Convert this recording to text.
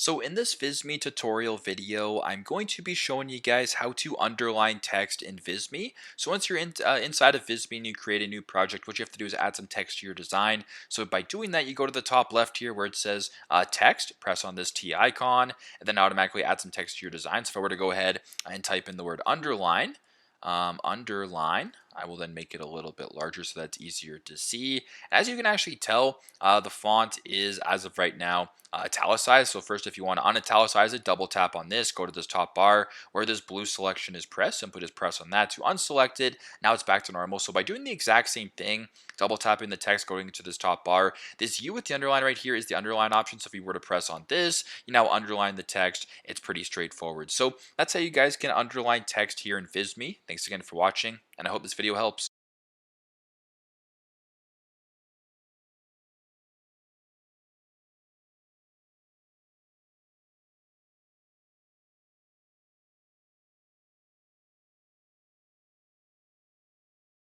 So in this Visme tutorial video, I'm going to be showing you guys how to underline text in Visme. So once you're inside of Visme and you create a new project, what you have to do is add some text to your design. So by doing that, you go to the top left here where it says text, press on this T icon, and then automatically add some text to your design. So if I were to go ahead and type in the word underline, I will then make it a little bit larger so that's easier to see. As you can actually tell, the font is, as of right now, italicized. So first, if you want to unitalicize it, double tap on this, go to this top bar where this blue selection is pressed, simply just press on that to unselect it. Now it's back to normal. So by doing the exact same thing, double tapping the text, going to this top bar, this U with the underline right here is the underline option. So if you were to press on this, you now underline the text. It's pretty straightforward. So that's how you guys can underline text here in Visme. Thanks again for watching, and I hope this video helps.